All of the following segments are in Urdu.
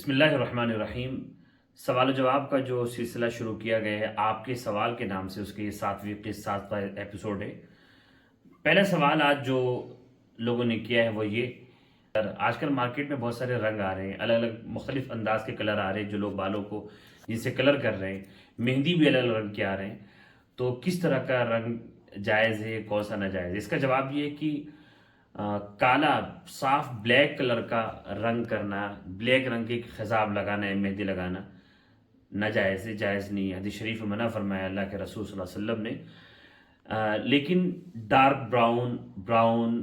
بسم اللہ الرحمن الرحیم۔ سوال و جواب کا جو سلسلہ شروع کیا گیا ہے آپ کے سوال کے نام سے، اس کے ساتواں ایپیسوڈ ہے۔ پہلا سوال آج جو لوگوں نے کیا ہے وہ یہ، آج کل مارکیٹ میں بہت سارے رنگ آ رہے ہیں، الگ الگ مختلف انداز کے کلر آ رہے ہیں، جو لوگ بالوں کو جن سے کلر کر رہے ہیں، مہندی بھی الگ الگ رنگ کے آ رہے ہیں، تو کس طرح کا رنگ جائز ہے، کون سا ناجائز ہے؟ اس کا جواب یہ ہے کہ کالا صاف بلیک کلر کا رنگ کرنا، بلیک رنگ کی خضاب لگانا ہے، مہندی لگانا ناجائز ہے، جائز نہیں ہے۔ حدیث شریف میں منع فرمایا اللہ کے رسول صلی اللہ علیہ وسلم نے۔ لیکن ڈارک براؤن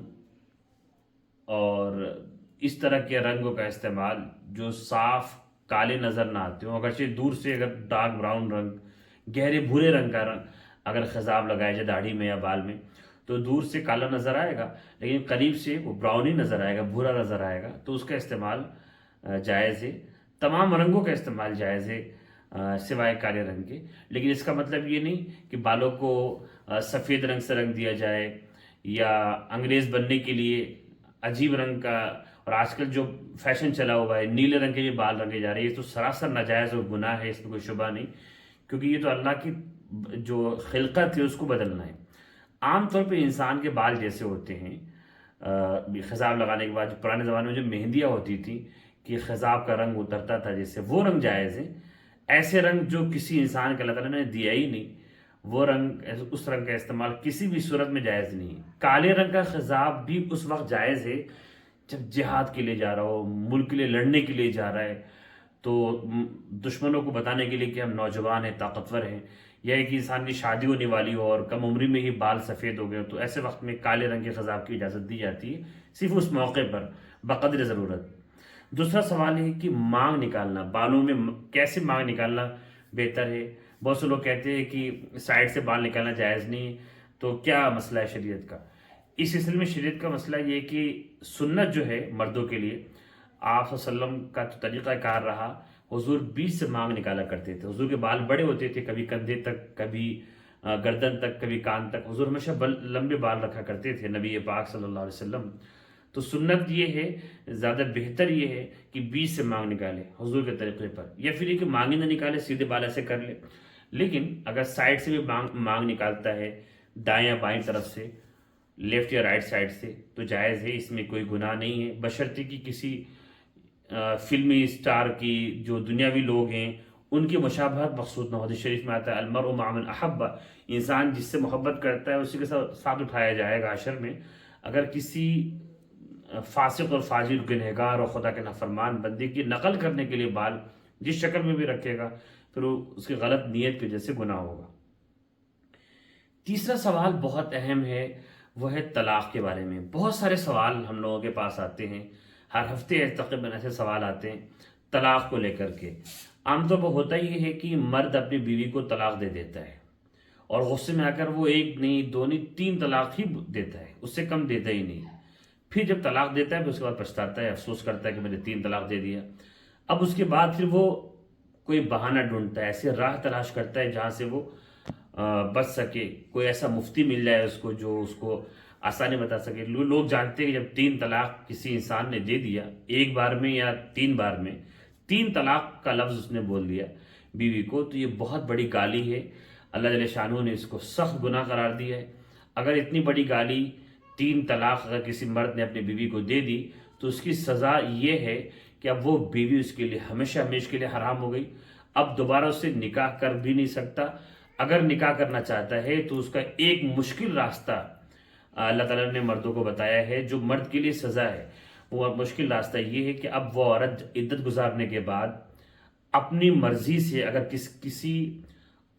اور اس طرح کے رنگوں کا استعمال جو صاف کالے نظر نہ آتے ہوں، اگرچہ دور سے اگر ڈارک براؤن رنگ، گہرے بھورے رنگ کا رنگ اگر خضاب لگایا جائے داڑھی میں یا بال میں تو دور سے کالا نظر آئے گا، لیکن قریب سے وہ براؤن ہی نظر آئے گا، بھورا نظر آئے گا، تو اس کا استعمال جائز ہے۔ تمام رنگوں کا استعمال جائز ہے سوائے کالے رنگ کے، لیکن اس کا مطلب یہ نہیں کہ بالوں کو سفید رنگ سے رنگ دیا جائے یا انگریز بننے کے لیے عجیب رنگ کا، اور آج کل جو فیشن چلا ہوا ہے نیلے رنگ کے بھی بال رنگے جا رہے ہیں، یہ تو سراسر ناجائز اور گناہ ہے، اس میں کوئی شبہ نہیں، کیونکہ یہ تو اللہ کی جو خلقت ہے اس کو بدلنا ہے۔ عام طور پہ انسان کے بال جیسے ہوتے ہیں، خضاب لگانے کے بعد جو پرانے زمانے میں جو مہندیاں ہوتی تھیں کہ خضاب کا رنگ اترتا تھا جیسے، وہ رنگ جائز ہے۔ ایسے رنگ جو کسی انسان کے اللہ تعالیٰ نے دیا ہی نہیں، وہ رنگ، اس رنگ کا استعمال کسی بھی صورت میں جائز نہیں ہے۔ کالے رنگ کا خضاب بھی اس وقت جائز ہے جب جہاد کے لیے جا رہا ہو، ملک کے لیے لڑنے کے لیے جا رہا ہے، تو دشمنوں کو بتانے کے لیے کہ ہم نوجوان ہیں، طاقتور ہیں، یا ایک انسان کی شادی ہونے والی ہو اور کم عمری میں ہی بال سفید ہو گئے ہو، تو ایسے وقت میں کالے رنگ کے خضاب کی اجازت دی جاتی ہے، صرف اس موقع پر بقدر ضرورت۔ دوسرا سوال ہے کہ مانگ نکالنا، بالوں میں کیسے مانگ نکالنا بہتر ہے؟ بہت سے لوگ کہتے ہیں کہ سائڈ سے بال نکالنا جائز نہیں ہے، تو کیا مسئلہ ہے شریعت کا؟ اس سلسلے میں شریعت کا مسئلہ یہ ہے کہ سنت جو ہے مردوں کے لیے، آپ صلی اللہ علیہ وسلم کا طریقہ کار رہا، حضور بیچ سے مانگ نکالا کرتے تھے۔ حضور کے بال بڑے ہوتے تھے، کبھی کندھے تک، کبھی گردن تک، کبھی کان تک، حضور ہمیشہ لمبے بال رکھا کرتے تھے نبی پاک صلی اللہ علیہ وسلم۔ تو سنت یہ ہے، زیادہ بہتر یہ ہے کہ بیچ سے مانگ نکالے حضور کے طریقے پر، یا پھر یہ کہ مانگ ہی نہ نکالے، سیدھے بال ایسے کر لے۔ لیکن اگر سائڈ سے بھی مانگ نکالتا ہے، دائیں یا بائیں طرف سے، لیفٹ یا رائٹ سائڈ سے، تو جائز ہے، اس میں کوئی گناہ نہیں ہے، بشرطے کہ کسی فلمی اسٹار کی، جو دنیاوی لوگ ہیں ان کی مشابہت مقصود نہ ہو۔ حدیث شریف میں آتا ہے المرء مع من احب، انسان جس سے محبت کرتا ہے اسی کے ساتھ اٹھایا جائے گا حشر میں۔ اگر کسی فاسق اور فاجر، گنہگار اور خدا کے نافرمان بندے کی نقل کرنے کے لیے بال جس شکل میں بھی رکھے گا، پھر اس کی غلط نیت کی وجہ سے گناہ ہوگا۔ تیسرا سوال بہت اہم ہے، وہ ہے طلاق کے بارے میں۔ بہت سارے سوال ہم لوگوں کے پاس آتے ہیں، ہر ہفتے تقریباً ایسے سوال آتے ہیں طلاق کو لے کر کے۔ عام طور پر ہوتا یہ ہے کہ مرد اپنی بیوی کو طلاق دے دیتا ہے، اور غصے میں آ کر وہ ایک نہیں، دو نہیں، 3 طلاق ہی دیتا ہے، اس سے کم دیتا ہی نہیں۔ پھر جب طلاق دیتا ہے پھر اس کے بعد پچھتاتا ہے، افسوس کرتا ہے کہ میں نے 3 طلاق دے دیا۔ اب اس کے بعد پھر وہ کوئی بہانہ ڈھونڈتا ہے، ایسی راہ تلاش کرتا ہے جہاں سے وہ بچ سکے، کوئی ایسا مفتی مل جائے اس کو جو اس کو آسانی بتا سکے۔ لوگ جانتے ہیں کہ جب 3 طلاق کسی انسان نے دے دیا، ایک بار میں یا 3 بار میں 3 طلاق کا لفظ اس نے بول دیا بیوی کو، تو یہ بہت بڑی گالی ہے۔ اللہ جل شانہ نے اس کو سخت گناہ قرار دیا ہے۔ اگر اتنی بڑی گالی، 3 طلاق اگر کسی مرد نے اپنی بیوی کو دے دی، تو اس کی سزا یہ ہے کہ اب وہ بیوی اس کے لیے ہمیشہ کے لیے حرام ہو گئی، اب دوبارہ اس سے نکاح کر بھی نہیں سکتا۔ اگر نکاح کرنا چاہتا ہے تو اس کا ایک مشکل راستہ اللہ تعالیٰ نے مردوں کو بتایا ہے، جو مرد کے لیے سزا ہے، وہ مشکل راستہ یہ ہے کہ اب وہ عورت عدت گزارنے کے بعد اپنی مرضی سے اگر کسی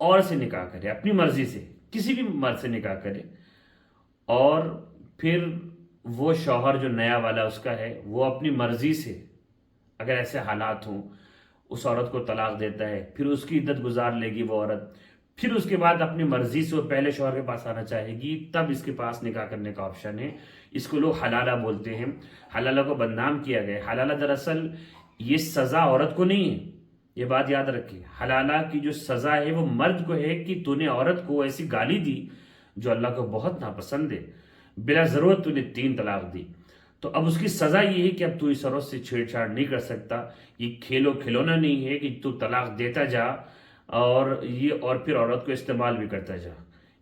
اور سے نکاح کرے، اپنی مرضی سے کسی بھی مرد سے نکاح کرے، اور پھر وہ شوہر جو نیا والا اس کا ہے وہ اپنی مرضی سے، اگر ایسے حالات ہوں، اس عورت کو طلاق دیتا ہے، پھر اس کی عدت گزار لے گی وہ عورت، پھر اس کے بعد اپنی مرضی سے وہ پہلے شوہر کے پاس آنا چاہے گی، تب اس کے پاس نکاح کرنے کا آپشن ہے۔ اس کو لوگ حلالہ بولتے ہیں، حلالہ کو بدنام کیا گیا۔ حلالہ دراصل یہ سزا عورت کو نہیں ہے، یہ بات یاد رکھیے۔ حلالہ کی جو سزا ہے وہ مرد کو ہے کہ تو نے عورت کو ایسی گالی دی جو اللہ کو بہت ناپسند ہے، بلا ضرورت تو نے 3 طلاق دی، تو اب اس کی سزا یہ ہے کہ اب تو اس عورت سے چھیڑ چھاڑ نہیں کر سکتا، یہ کھلونا نہیں ہے کہ تو طلاق دیتا جا اور پھر عورت کو استعمال بھی کرتا جا۔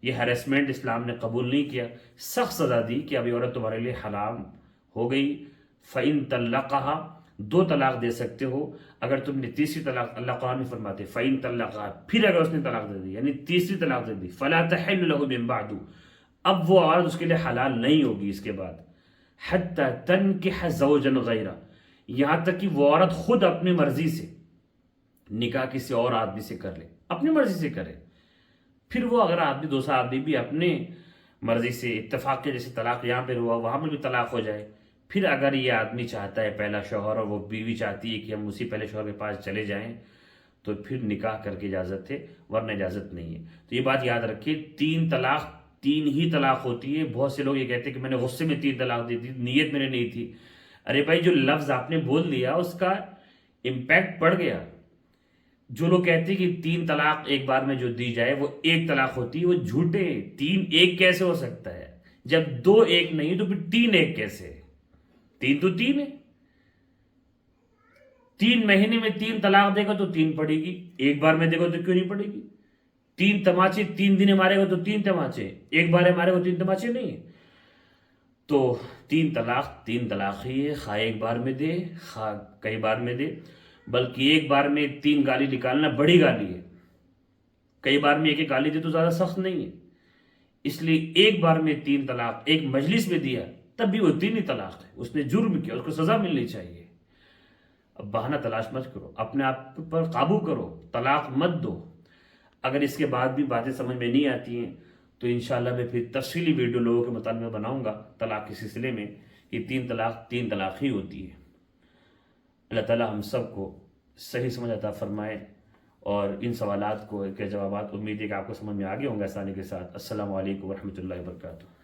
یہ ہریسمنٹ اسلام نے قبول نہیں کیا، سخت سزا دی کہ اب یہ عورت تمہارے لیے حرام ہو گئی۔ فَإِن طَلَّقَهَا، 2 طلاق دے سکتے ہو۔ اگر تم نے تیسری طلاق، اللہ قرآن میں فرماتے فَإِن طَلَّقَهَا، پھر اگر اس نے طلاق دے دی یعنی تیسری طلاق دے دی، فَلَا تَحِلُّ لَهُ مِن بَعْدُ، اب وہ عورت اس کے لیے حلال نہیں ہوگی اس کے بعد، حَتَّى تَنْكِحَ زَوْجًا غَيْرَهُ، یہاں تک کہ وہ عورت خود اپنی مرضی سے نکاح کسی اور آدمی سے کر لے، اپنی مرضی سے کرے۔ پھر وہ اگر دوسرا آدمی بھی اپنے مرضی سے اتفاق کے، جیسے طلاق یہاں پہ ہوا وہاں پر بھی طلاق ہو جائے، پھر اگر یہ آدمی چاہتا ہے پہلا شوہر اور وہ بیوی چاہتی ہے کہ ہم اسی پہلے شوہر کے پاس چلے جائیں، تو پھر نکاح کر کے اجازت ہے، ورنہ اجازت نہیں ہے۔ تو یہ بات یاد رکھیے، 3 طلاق 3 ہی طلاق ہوتی ہے۔ بہت سے لوگ یہ کہتے ہیں کہ میں نے غصے میں 3 طلاق دی تھی، نیت میرے نہیں تھی۔ ارے بھائی، جو لفظ آپ نے بول دیا اس کا امپیکٹ پڑ گیا۔ جو لوگ کہتے ہیں کہ 3 طلاق ایک بار میں جو دی جائے وہ 1 طلاق ہوتی ہے، وہ جھوٹے۔ 3 1 کیسے ہو سکتا ہے؟ جب 2 1 نہیں تو پھر 3 1 کیسے؟ 3 تو 3 ہے۔ 3 مہینے میں 3 طلاق دے گا تو 3 پڑے گی، ایک بار میں دے گا تو کیوں نہیں پڑے گی؟ 3 تماچے 3 دن مارے گا تو 3 تماچے، ایک بار مارے گا 3 تماچے نہیں ہیں۔ تو 3 طلاق ہی ہے، خواہ ایک بار میں دے خواہ کئی بار میں دے، بلکہ ایک بار میں 3 گالی نکالنا بڑی گالی ہے، کئی بار میں ایک گالی دے تو زیادہ سخت نہیں ہے۔ اس لیے ایک بار میں 3 طلاق ایک مجلس میں دیا تب بھی وہ 3 ہی طلاق ہے، اس نے جرم کیا، اس کو سزا ملنی چاہیے۔ اب بہانہ تلاش مت کرو، اپنے آپ پر قابو کرو، طلاق مت دو۔ اگر اس کے بعد بھی باتیں سمجھ میں نہیں آتی ہیں تو انشاءاللہ میں پھر تفصیلی ویڈیو لوگوں کے مطالبے میں بناؤں گا طلاق کے سلسلے میں، کہ 3 طلاق ہی ہوتی ہے۔ اللہ تعالیٰ ہم سب کو صحیح سمجھ عطا فرمائے، اور ان سوالات کے جوابات امید ہے کہ آپ کو سمجھ میں آگے ہوں گے آسانی کے ساتھ۔ السلام علیکم ورحمۃ اللہ وبرکاتہ۔